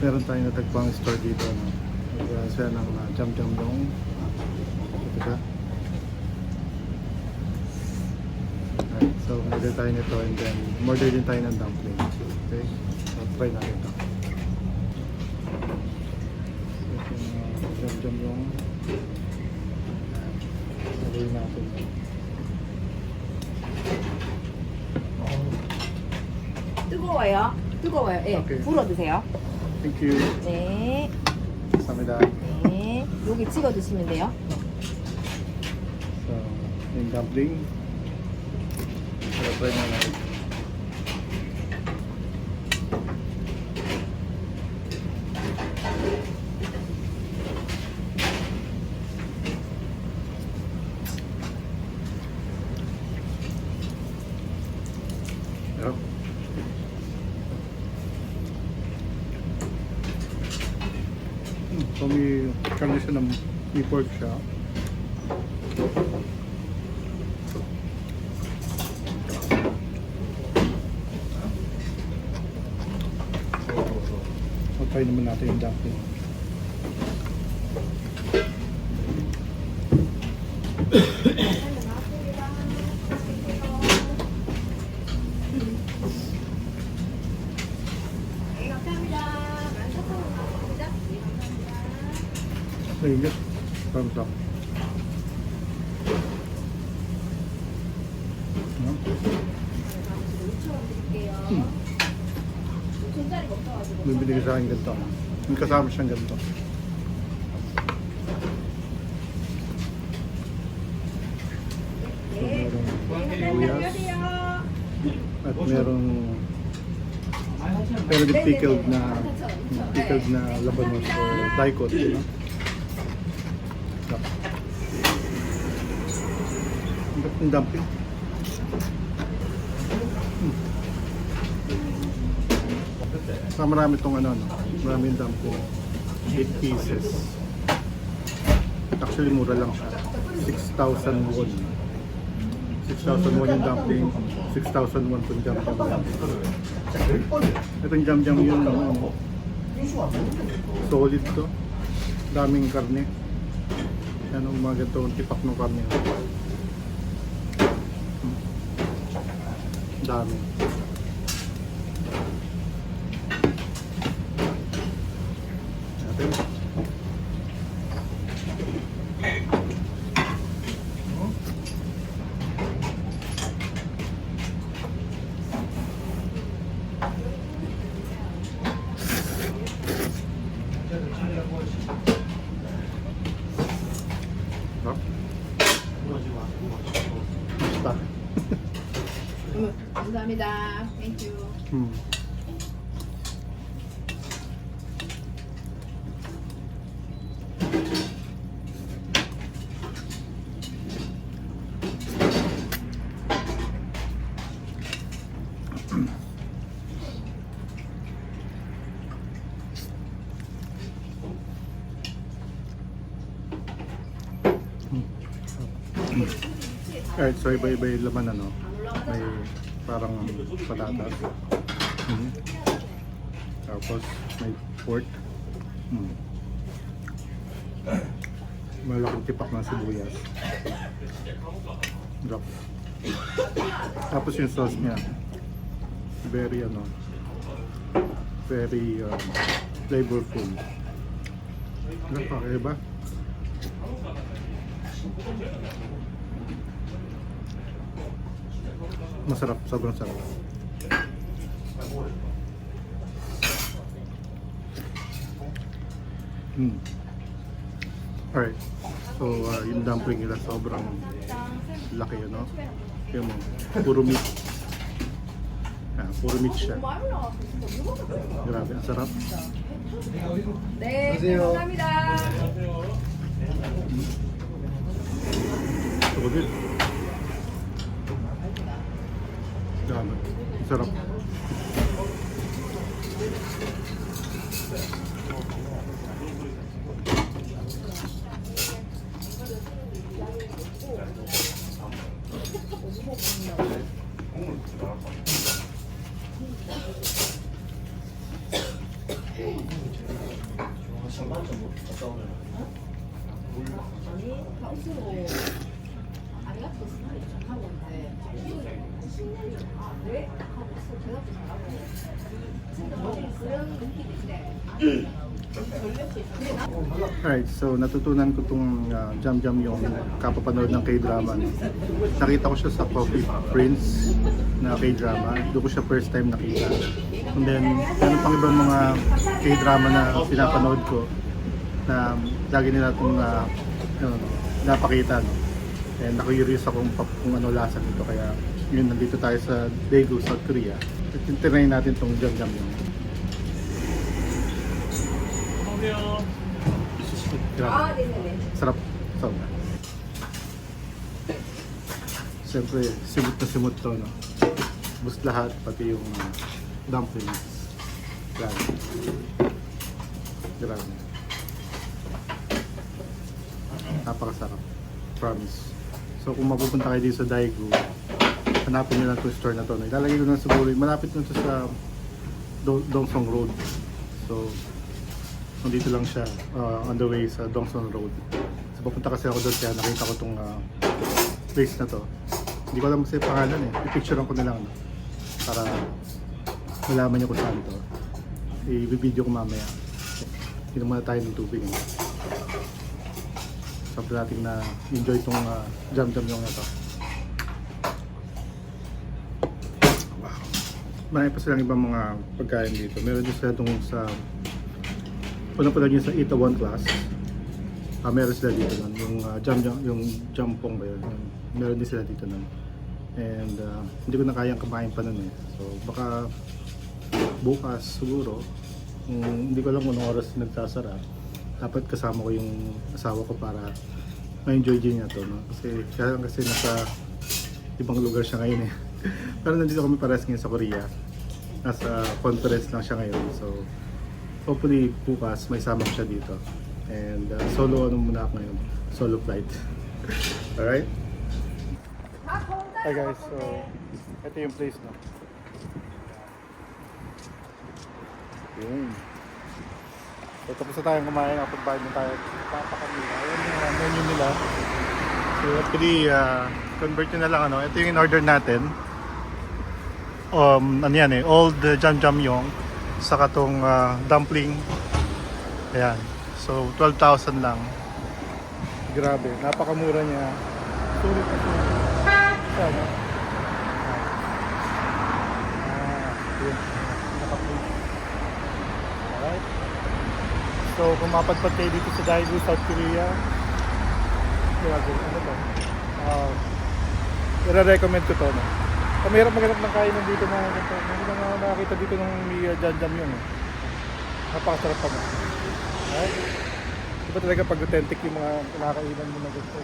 Meron tayong natagpang store dito, no? Siya ng jam-jam dong. Ito ka. Alright, so order tayo nito and then order din tayo ng dumpling. Okay? So try natin ito. Jam-jam dong. Order natin. 뜨거워요? 뜨거워요. 예. 오케이. 불어 드세요. Thank you. 네. 감사합니다. 네. 여기 찍어 드시면 돼요. So, yung dumpling. So, try na natin. Sarap. So, may karne siya ng may pork siya. So, try naman natin yung dumpling. Mainit. Parang sarap. Ano? Bibili ko sa akin ganito. Yung kasama siyang ganito. So, merong sibuyas. At merong pickled na labanos o daikot. You know? Ang dumpling. So, marami itong ano, no? Maraming dumpling. 8 pieces. Actually, mura lang siya. 6,000 won. 6,000 won yung dumpling. 6,000 won itong jam-jam. Itong jam-jam yun, ano, solid to. Daming karne. Yan ang mga ganito, tipak ng karne. Dami. Natin. Basta. 감사합니다. Thank you. Alright, so iba-iba yung laman, ano. May parang patatas. Tapos may pork. Malaking tipak ng sibuyas. Drop. Tapos yung sauce niya, very ano, very flavorful. Nakakaiba. Masarap, sobrang sarap. Alright, so yung dumpling nila sobrang laki, ano? Yung mo, puro meat. Puro meat siya. Grabe, ang sarap. 네, 감사합니다. So good. Grabe, ang sarap. Alright, so natutunan ko tong Jam Jam yung kapapanood ng K-drama. Nakita ko siya sa Coffee Prince na K-drama. Doon ko siya first time nakita. And then, meron pang ibang mga K-drama na pinapanood ko na lagi nila itong napakita. No? And na-curious ako kung ano lasa nito. Kaya yun, nandito tayo sa Daegu, South Korea. At tinayin natin itong Jam Jam yung. Grabe. Sarap. Sobra. Siyempre, simot na simot to, no? Bus lahat, pati yung dumplings. Grabe. Grabe. Napakasarap. Promise. So, kung mapupunta kayo dito sa Daegu, hanapin nyo lang itong store na to. No? Ilalagay ko na siguro, malapit na ito sa Dongsong Road. So, nandito lang siya on the way sa Dongsong Road. So papunta kasi ako doon kaya nakita ko tong place na to. Hindi ko alam kasi pangalan eh. I-picturean ko na lang no? Para malaman niyo kung saan to. I-video ko mamaya. Inom muna tayo ng tubig. Eh. Sabi natin na enjoy tong Jam Jam yung na to. Wow. Marami pa silang ibang mga pagkain dito. Meron din sila itong sa unang-unang yun sa Itaewon Class. Meron sila dito nun. Yung jampong ba yun? Meron din sila dito nun. And hindi ko na kayang kumain pa nun eh. So baka bukas siguro. Hindi ko alam kung anong oras nagsasara. Dapat kasama ko yung asawa ko para ma-enjoy din niya to. No? Kasi nasa ibang lugar siya ngayon eh. Pero nandito kami parehas ngayon sa Korea. Nasa conference lang siya ngayon. So hopefully bukas may sama ko siya dito. And solo muna ako ngayon. Solo flight. Alright? Hi guys, so ito yung place no. Yun. So tapos na tayong kumain, kapag-bayad na tayo. Papakamila. Ayan yung menu nila. So actually, convert nyo na lang ano. Ito yung in-order natin. Ano yan eh, old Jam Jam Yong. Saka tong dumpling. Ayan. So 12,000 lang. Grabe, napakamura niya. Sulit na sulit. Sana. Yun. Naka-plate. Alright. So kung mapadpad kayo dito sa Daegu, South Korea, grabe, ano to? I-recommend ko to, no? Kamahirap maghanap ng kainan dito na ganito. Hindi na nga nakakita dito ng Jam Jam yun. Eh. Napakasarap pa nga. Alright? Diba talaga pag authentic yung mga kinakainan mo na gusto.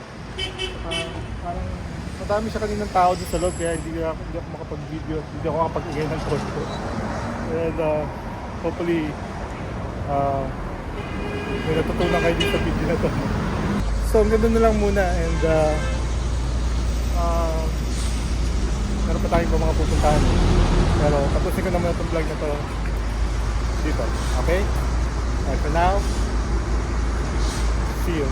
Parang madami siya kaninang tao dito sa loob kaya hindi ako makapag-video. Hindi ako makapag-ingay ng kosto. And hopefully may natutunan kayo dito sa video na to. So ang ganda na lang muna and meron pa tayong mga pupuntahan. Pero tapusin ko naman itong vlog na to dito. Okay? Alright, for now, see you.